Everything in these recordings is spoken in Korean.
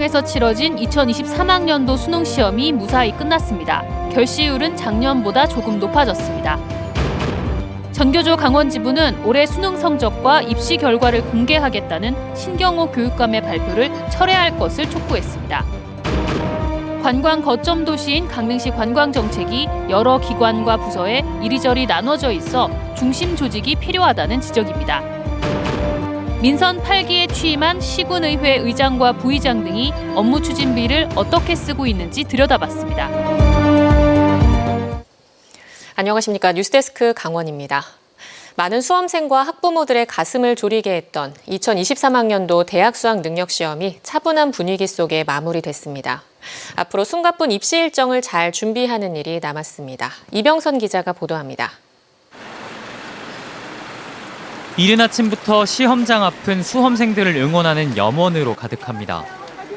강릉시청에서 치러진 2023학년도 수능 시험이 무사히 끝났습니다. 결시율은 작년보다 조금 높아졌습니다. 전교조 강원지부는 올해 수능 성적과 입시 결과를 공개하겠다는 신경호 교육감의 발표를 철회할 것을 촉구했습니다. 관광 거점 도시인 강릉시 관광정책이 여러 기관과 부서에 이리저리 나눠져 있어 중심 조직이 필요하다는 지적입니다. 민선 8기에 취임한 시군의회 의장과 부의장 등이 업무 추진비를 어떻게 쓰고 있는지 들여다봤습니다. 안녕하십니까. 뉴스데스크 강원입니다. 많은 수험생과 학부모들의 가슴을 졸이게 했던 2023학년도 대학 수학 능력 시험이 차분한 분위기 속에 마무리됐습니다. 앞으로 숨가쁜 입시 일정을 잘 준비하는 일이 남았습니다. 이병선 기자가 보도합니다. 이른 아침부터 시험장 앞은 수험생들을 응원하는 염원으로 가득합니다.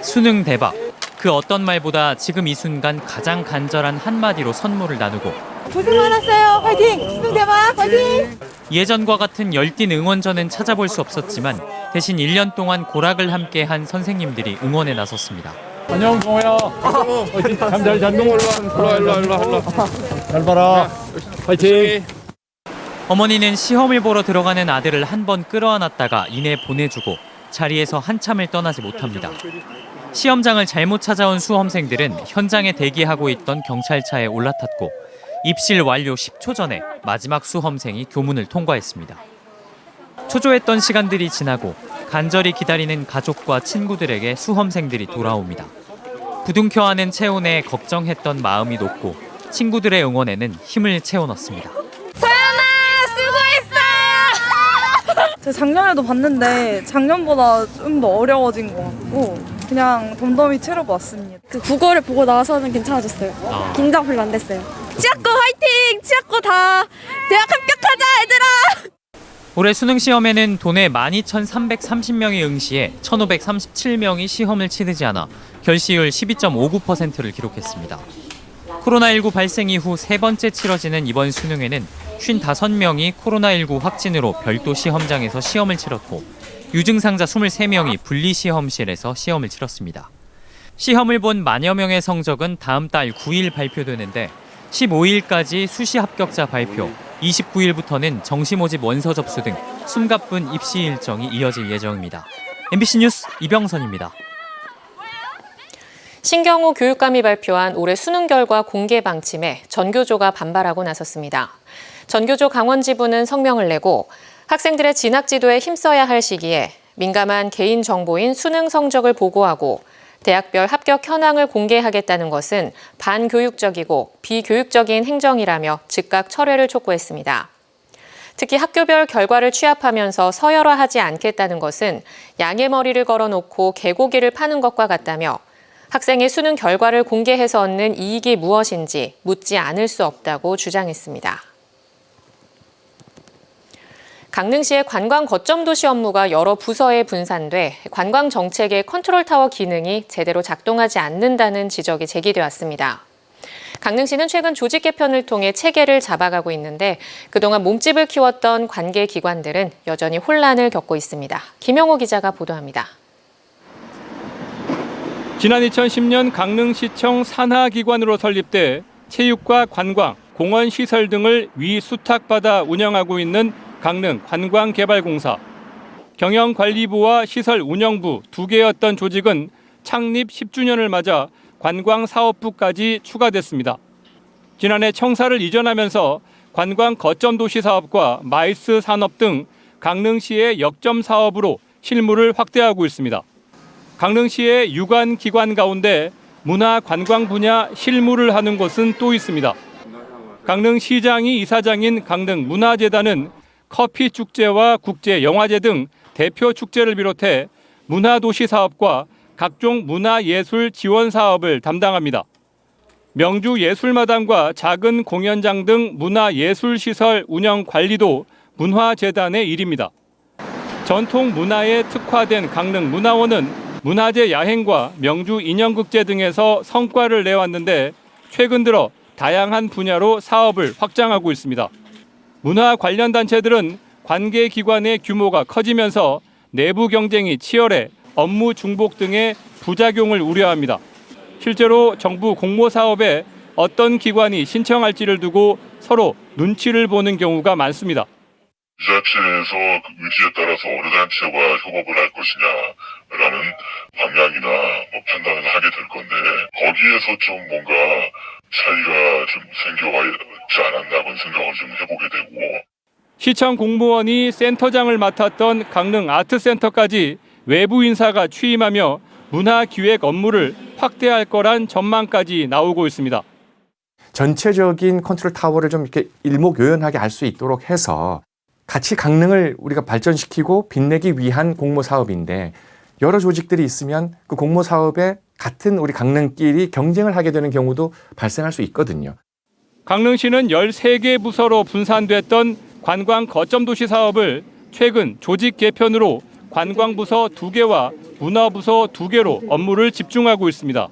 수능 대박. 그 어떤 말보다 지금 이 순간 가장 간절한 한마디로 선물을 나누고 고생 많았어요. 화이팅! 수능 대박! 화이팅! 예전과 같은 열띤 응원전은 찾아볼 수 없었지만 대신 1년 동안 고락을 함께한 선생님들이 응원에 나섰습니다. 안녕 동호야. 잠잘 잤니? 일로 와. 잘 봐라. 화이팅. 어머니는 시험을 보러 들어가는 아들을 한 번 끌어안았다가 이내 보내주고 자리에서 한참을 떠나지 못합니다. 시험장을 잘못 찾아온 수험생들은 현장에 대기하고 있던 경찰차에 올라탔고 입실 완료 10초 전에 마지막 수험생이 교문을 통과했습니다. 초조했던 시간들이 지나고 간절히 기다리는 가족과 친구들에게 수험생들이 돌아옵니다. 부둥켜안은 체온에 걱정했던 마음이 녹고 친구들의 응원에는 힘을 채워넣습니다. 제가 작년에도 봤는데 작년보다 좀 더 어려워진 것 같고 그냥 덤덤히 치르고 왔습니다. 그 국어를 보고 나서는 괜찮아졌어요. 긴장 별로 안 됐어요. 치아꺼 화이팅! 치아꺼 다 대학 합격하자 얘들아! 올해 수능 시험에는 도내 12,330명이 응시해 1,537명이 시험을 치르지 않아 결시율 12.59%를 기록했습니다. 코로나19 발생 이후 세 번째 치러지는 이번 수능에는 55명이 코로나19 확진으로 별도 시험장에서 시험을 치렀고 유증상자 23명이 분리시험실에서 시험을 치렀습니다. 시험을 본 만여 명의 성적은 다음 달 9일 발표되는데 15일까지 수시 합격자 발표, 29일부터는 정시 모집 원서 접수 등 숨가쁜 입시 일정이 이어질 예정입니다. MBC 뉴스 이병선입니다. 신경호 교육감이 발표한 올해 수능 결과 공개 방침에 전교조가 반발하고 나섰습니다. 전교조 강원지부는 성명을 내고 학생들의 진학 지도에 힘써야 할 시기에 민감한 개인 정보인 수능 성적을 보고하고 대학별 합격 현황을 공개하겠다는 것은 반교육적이고 비교육적인 행정이라며 즉각 철회를 촉구했습니다. 특히 학교별 결과를 취합하면서 서열화하지 않겠다는 것은 양의 머리를 걸어놓고 개고기를 파는 것과 같다며 학생의 수능 결과를 공개해서 얻는 이익이 무엇인지 묻지 않을 수 없다고 주장했습니다. 강릉시의 관광 거점 도시 업무가 여러 부서에 분산돼 관광 정책의 컨트롤타워 기능이 제대로 작동하지 않는다는 지적이 제기되었습니다. 강릉시는 최근 조직 개편을 통해 체계를 잡아가고 있는데 그동안 몸집을 키웠던 관계 기관들은 여전히 혼란을 겪고 있습니다. 김영호 기자가 보도합니다. 지난 2010년 강릉시청 산하기관으로 설립돼 체육과 관광, 공원시설 등을 위수탁받아 운영하고 있는 강릉관광개발공사. 경영관리부와 시설운영부 두 개였던 조직은 창립 10주년을 맞아 관광사업부까지 추가됐습니다. 지난해 청사를 이전하면서 관광 거점도시 사업과 마이스 산업 등 강릉시의 역점 사업으로 실무를 확대하고 있습니다. 강릉시의 유관 기관 가운데 문화관광 분야 실무를 하는 곳은 또 있습니다. 강릉시장이 이사장인 강릉문화재단은 커피 축제와 국제 영화제 등 대표 축제를 비롯해 문화도시 사업과 각종 문화예술 지원 사업을 담당합니다. 명주 예술마당과 작은 공연장 등 문화예술시설 운영 관리도 문화재단의 일입니다. 전통 문화에 특화된 강릉문화원은 문화재 야행과 명주 인형극제 등에서 성과를 내왔는데 최근 들어 다양한 분야로 사업을 확장하고 있습니다. 문화 관련 단체들은 관계기관의 규모가 커지면서 내부 경쟁이 치열해 업무 중복 등의 부작용을 우려합니다. 실제로 정부 공모사업에 어떤 기관이 신청할지를 두고 서로 눈치를 보는 경우가 많습니다. 지자체에서 그 의지에 따라서 어느 단체와 협업을 할 것이냐라는 방향이나 판단을 하게 될 건데 거기에서 좀 뭔가 차이가 좀 생겨있지 않았나 그런 생각을 좀 해보게 되고 시청 공무원이 센터장을 맡았던 강릉 아트센터까지 외부 인사가 취임하며 문화기획 업무를 확대할 거란 전망까지 나오고 있습니다. 전체적인 컨트롤 타워를 좀 이렇게 일목요연하게 알 수 있도록 해서 같이 강릉을 우리가 발전시키고 빛내기 위한 공모 사업인데 여러 조직들이 있으면 그 공모 사업에 같은 우리 강릉끼리 경쟁을 하게 되는 경우도 발생할 수 있거든요. 강릉시는 13개 부서로 분산됐던 관광 거점도시 사업을 최근 조직 개편으로 관광부서 2개와 문화부서 2개로 업무를 집중하고 있습니다.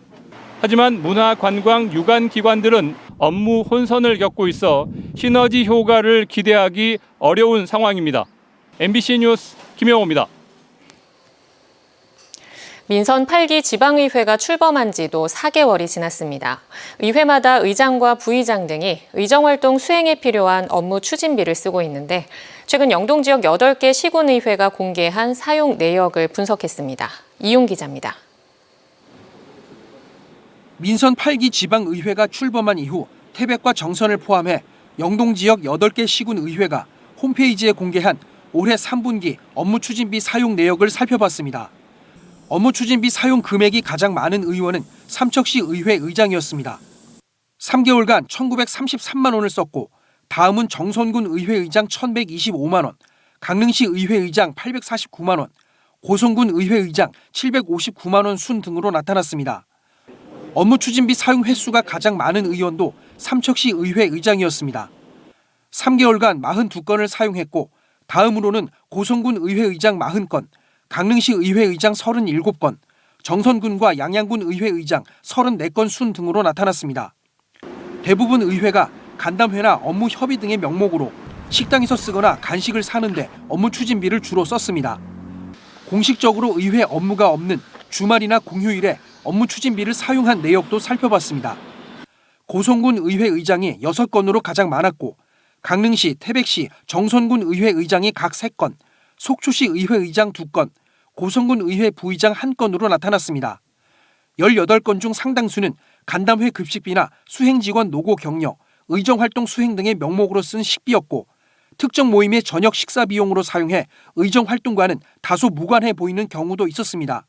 하지만 문화, 관광, 유관 기관들은 업무 혼선을 겪고 있어 시너지 효과를 기대하기 어려운 상황입니다. MBC 뉴스 김영호입니다. 민선 8기 지방의회가 출범한 지도 4개월이 지났습니다. 의회마다 의장과 부의장 등이 의정활동 수행에 필요한 업무 추진비를 쓰고 있는데 최근 영동 지역 8개 시군의회가 공개한 사용 내역을 분석했습니다. 이용 기자입니다. 민선 8기 지방의회가 출범한 이후 태백과 정선을 포함해 영동 지역 8개 시군의회가 홈페이지에 공개한 올해 3분기 업무 추진비 사용 내역을 살펴봤습니다. 업무 추진비 사용 금액이 가장 많은 의원은 삼척시 의회 의장이었습니다. 3개월간 1,933만 원을 썼고 다음은 정선군 의회 의장 1,125만 원, 강릉시 의회 의장 849만 원, 고성군 의회 의장 759만 원 순 등으로 나타났습니다. 업무 추진비 사용 횟수가 가장 많은 의원도 삼척시 의회 의장이었습니다. 3개월간 42건을 사용했고 다음으로는 고성군 의회 의장 40건, 강릉시 의회 의장 37건, 정선군과 양양군 의회 의장 34건 순 등으로 나타났습니다. 대부분 의회가 간담회나 업무 협의 등의 명목으로 식당에서 쓰거나 간식을 사는데 업무 추진비를 주로 썼습니다. 공식적으로 의회 업무가 없는 주말이나 공휴일에 업무 추진비를 사용한 내역도 살펴봤습니다. 고성군 의회 의장이 6건으로 가장 많았고 강릉시, 태백시, 정선군 의회 의장이 각 3건, 속초시 의회 의장 2건, 고성군 의회 부의장 1건으로 나타났습니다. 18건 중 상당수는 간담회 급식비나 수행직원 노고 격려, 의정활동 수행 등의 명목으로 쓴 식비였고 특정 모임의 저녁 식사 비용으로 사용해 의정활동과는 다소 무관해 보이는 경우도 있었습니다.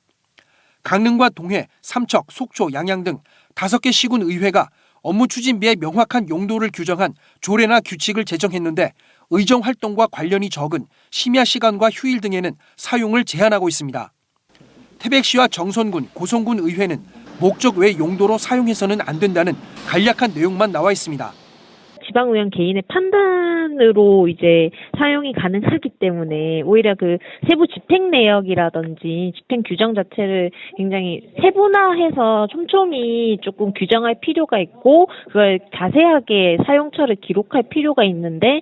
강릉과 동해, 삼척, 속초, 양양 등 5개 시군 의회가 업무 추진비의 명확한 용도를 규정한 조례나 규칙을 제정했는데 의정활동과 관련이 적은 심야 시간과 휴일 등에는 사용을 제한하고 있습니다. 태백시와 정선군, 고성군 의회는 목적 외 용도로 사용해서는 안 된다는 간략한 내용만 나와 있습니다. 지방의원 개인의 판단으로 이제 사용이 가능하기 때문에 오히려 그 세부 집행 내역이라든지 집행 규정 자체를 굉장히 세분화해서 촘촘히 조금 규정할 필요가 있고 그걸 자세하게 사용처를 기록할 필요가 있는데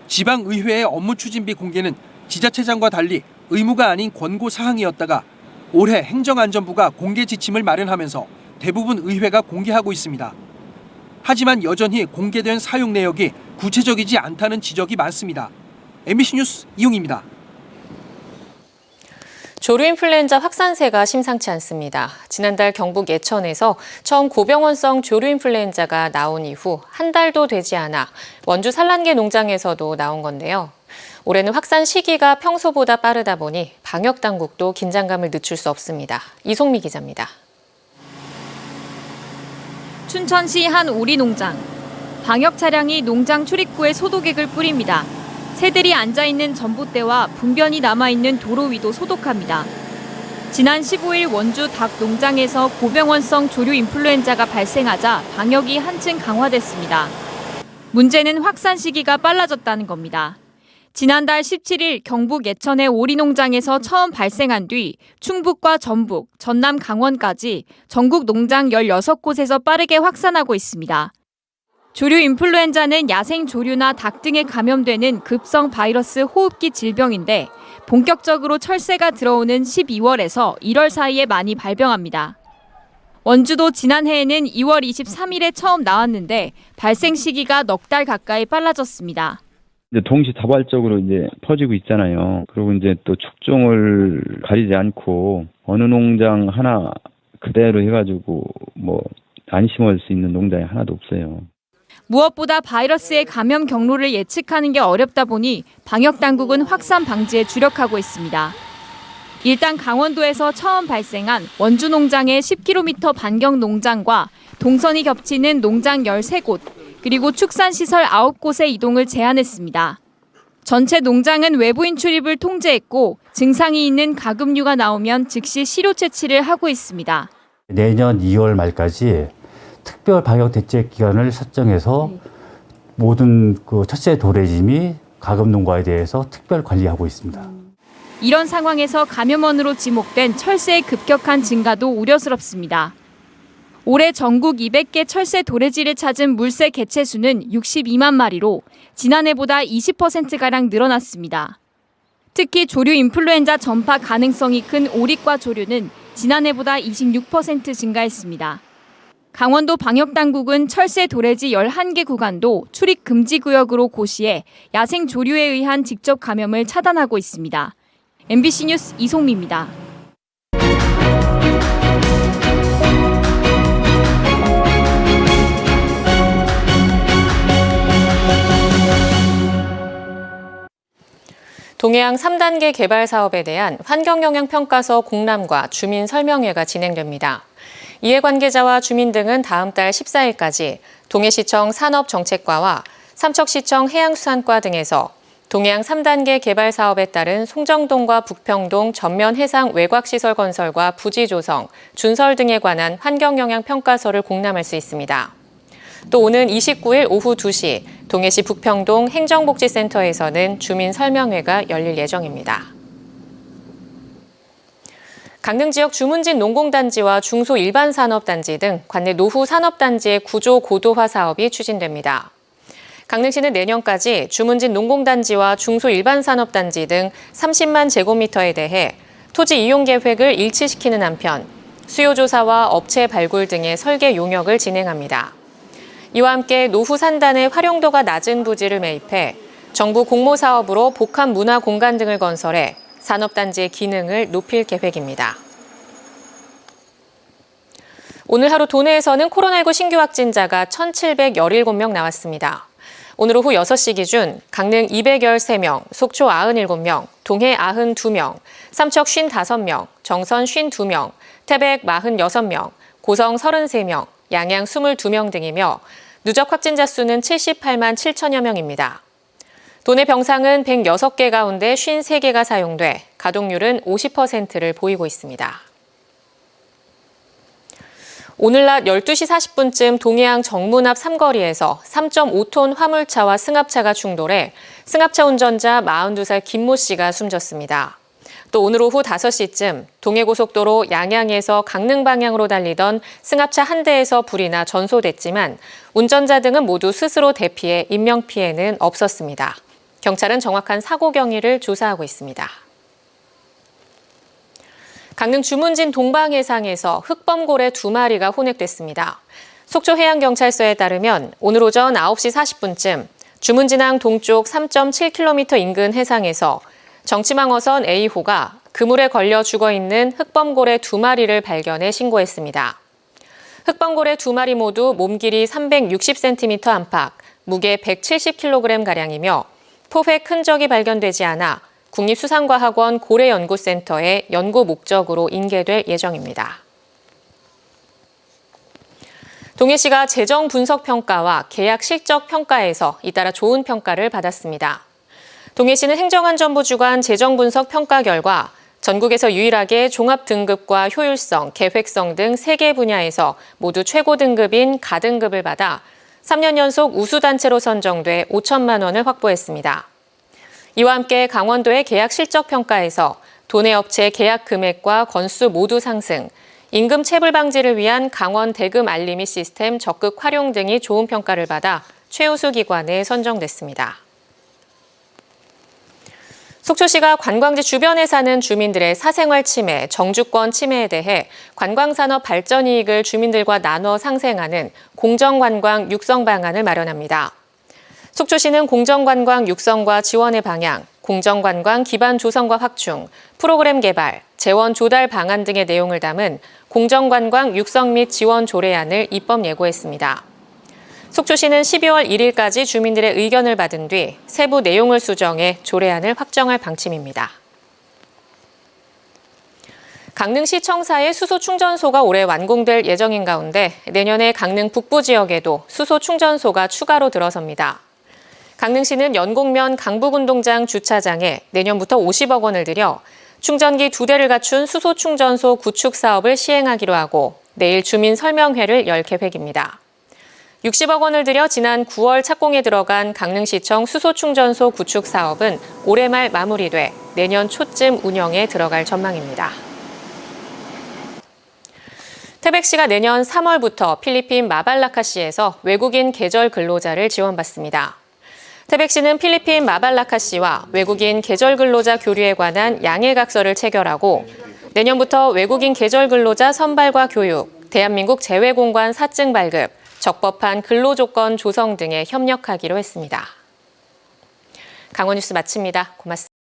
지방의회의 업무 추진비 공개는 지자체장과 달리 의무가 아닌 권고 사항이었다가 올해 행정안전부가 공개 지침을 마련하면서 대부분 의회가 공개하고 있습니다. 하지만 여전히 공개된 사용 내역이 구체적이지 않다는 지적이 많습니다. MBC 뉴스 이용입니다. 조류인플루엔자 확산세가 심상치 않습니다. 지난달 경북 예천에서 처음 고병원성 조류인플루엔자가 나온 이후 한 달도 되지 않아 원주 산란계 농장에서도 나온 건데요. 올해는 확산 시기가 평소보다 빠르다 보니 방역당국도 긴장감을 늦출 수 없습니다. 이송미 기자입니다. 춘천시 한 오리농장. 방역 차량이 농장 출입구에 소독액을 뿌립니다. 새들이 앉아있는 전봇대와 분변이 남아있는 도로 위도 소독합니다. 지난 15일 원주 닭 농장에서 고병원성 조류 인플루엔자가 발생하자 방역이 한층 강화됐습니다. 문제는 확산 시기가 빨라졌다는 겁니다. 지난달 17일 경북 예천의 오리농장에서 처음 발생한 뒤 충북과 전북, 전남 강원까지 전국 농장 16곳에서 빠르게 확산하고 있습니다. 조류 인플루엔자는 야생 조류나 닭 등에 감염되는 급성 바이러스 호흡기 질병인데 본격적으로 철새가 들어오는 12월에서 1월 사이에 많이 발병합니다. 원주도 지난해에는 2월 23일에 처음 나왔는데 발생 시기가 넉 달 가까이 빨라졌습니다. 이제 동시다발적으로 이제 퍼지고 있잖아요. 그리고 이제 또 축종을 가리지 않고 어느 농장 하나 그대로 해가지고 뭐 안심할 수 있는 농장이 하나도 없어요. 무엇보다 바이러스의 감염 경로를 예측하는 게 어렵다 보니 방역 당국은 확산 방지에 주력하고 있습니다. 일단 강원도에서 처음 발생한 원주 농장의 10km 반경 농장과 동선이 겹치는 농장 13곳, 그리고 축산시설 9곳의 이동을 제한했습니다. 전체 농장은 외부인 출입을 통제했고 증상이 있는 가금류가 나오면 즉시 시료 채취를 하고 있습니다. 내년 2월 말까지 특별 방역 대책 기간을 설정해서 모든 철새 도래지 가금 농가에 대해서 특별 관리하고 있습니다. 이런 상황에서 감염원으로 지목된 철새의 급격한 증가도 우려스럽습니다. 올해 전국 200개 철새 도래지를 찾은 물새 개체 수는 62만 마리로 지난해보다 20%가량 늘어났습니다. 특히 조류 인플루엔자 전파 가능성이 큰 오리과 조류는 지난해보다 26% 증가했습니다. 강원도 방역당국은 철새 도래지 11개 구간도 출입 금지 구역으로 고시해 야생 조류에 의한 직접 감염을 차단하고 있습니다. MBC 뉴스 이송미입니다. 동해안 3단계 개발 사업에 대한 환경영향평가서 공람과 주민 설명회가 진행됩니다. 이해관계자와 주민 등은 다음 달 14일까지 동해시청 산업정책과와 삼척시청 해양수산과 등에서 동해안 3단계 개발 사업에 따른 송정동과 북평동 전면 해상 외곽시설 건설과 부지 조성, 준설 등에 관한 환경영향평가서를 공람할 수 있습니다. 또 오는 29일 오후 2시 동해시 북평동 행정복지센터에서는 주민 설명회가 열릴 예정입니다. 강릉 지역 주문진 농공단지와 중소일반산업단지 등 관내 노후 산업단지의 구조 고도화 사업이 추진됩니다. 강릉시는 내년까지 주문진 농공단지와 중소일반산업단지 등 30만 제곱미터에 대해 토지 이용 계획을 일치시키는 한편 수요조사와 업체 발굴 등의 설계 용역을 진행합니다. 이와 함께 노후 산단의 활용도가 낮은 부지를 매입해 정부 공모사업으로 복합 문화 공간 등을 건설해 산업단지의 기능을 높일 계획입니다. 오늘 하루 도내에서는 코로나19 신규 확진자가 1,717명 나왔습니다. 오늘 오후 6시 기준 강릉 213명, 속초 97명, 동해 92명, 삼척 55명, 정선 52명, 태백 46명, 고성 33명, 양양 22명 등이며 누적 확진자 수는 78만 7천여 명입니다. 도내 병상은 106개 가운데 53개가 사용돼 가동률은 50%를 보이고 있습니다. 오늘 낮 12시 40분쯤 동해안 정문 앞 삼거리에서 3.5톤 화물차와 승합차가 충돌해 승합차 운전자 42살 김모 씨가 숨졌습니다. 또 오늘 오후 5시쯤 동해고속도로 양양에서 강릉 방향으로 달리던 승합차 한 대에서 불이 나 전소됐지만 운전자 등은 모두 스스로 대피해 인명피해는 없었습니다. 경찰은 정확한 사고 경위를 조사하고 있습니다. 강릉 주문진 동방해상에서 흑범고래 2마리가 혼액됐습니다. 속초해양경찰서에 따르면 오늘 오전 9시 40분쯤 주문진항 동쪽 3.7km 인근 해상에서 정치망어선 A호가 그물에 걸려 죽어있는 흑범고래 2마리를 발견해 신고했습니다. 흑범고래 2마리 모두 몸 길이 360cm 안팎, 무게 170kg가량이며 포획 흔적이 발견되지 않아 국립수산과학원 고래연구센터에 연구 목적으로 인계될 예정입니다. 동해시가 재정 분석 평가와 계약 실적 평가에서 잇따라 좋은 평가를 받았습니다. 동해시는 행정안전부 주관 재정 분석 평가 결과 전국에서 유일하게 종합 등급과 효율성, 계획성 등 3개 분야에서 모두 최고 등급인 가등급을 받아 3년 연속 우수단체로 선정돼 5천만 원을 확보했습니다. 이와 함께 강원도의 계약 실적 평가에서 도내 업체 계약 금액과 건수 모두 상승, 임금 체불 방지를 위한 강원 대금 알림이 시스템 적극 활용 등이 좋은 평가를 받아 최우수 기관에 선정됐습니다. 속초시가 관광지 주변에 사는 주민들의 사생활 침해, 정주권 침해에 대해 관광산업 발전 이익을 주민들과 나눠 상생하는 공정관광 육성 방안을 마련합니다. 속초시는 공정관광 육성과 지원의 방향, 공정관광 기반 조성과 확충, 프로그램 개발, 재원 조달 방안 등의 내용을 담은 공정관광 육성 및 지원 조례안을 입법 예고했습니다. 속초시는 12월 1일까지 주민들의 의견을 받은 뒤 세부 내용을 수정해 조례안을 확정할 방침입니다. 강릉시 청사의 수소 충전소가 올해 완공될 예정인 가운데 내년에 강릉 북부 지역에도 수소 충전소가 추가로 들어섭니다. 강릉시는 연곡면 강북운동장 주차장에 내년부터 50억 원을 들여 충전기 2대를 갖춘 수소 충전소 구축 사업을 시행하기로 하고 내일 주민 설명회를 열 계획입니다. 60억 원을 들여 지난 9월 착공에 들어간 강릉시청 수소충전소 구축 사업은 올해 말 마무리돼 내년 초쯤 운영에 들어갈 전망입니다. 태백시가 내년 3월부터 필리핀 마발라카시에서 외국인 계절 근로자를 지원받습니다. 태백시는 필리핀 마발라카시와 외국인 계절 근로자 교류에 관한 양해각서를 체결하고 내년부터 외국인 계절 근로자 선발과 교육, 대한민국 재외공관 사증 발급, 적법한 근로조건 조성 등에 협력하기로 했습니다. 강원뉴스 마칩니다. 고맙습니다.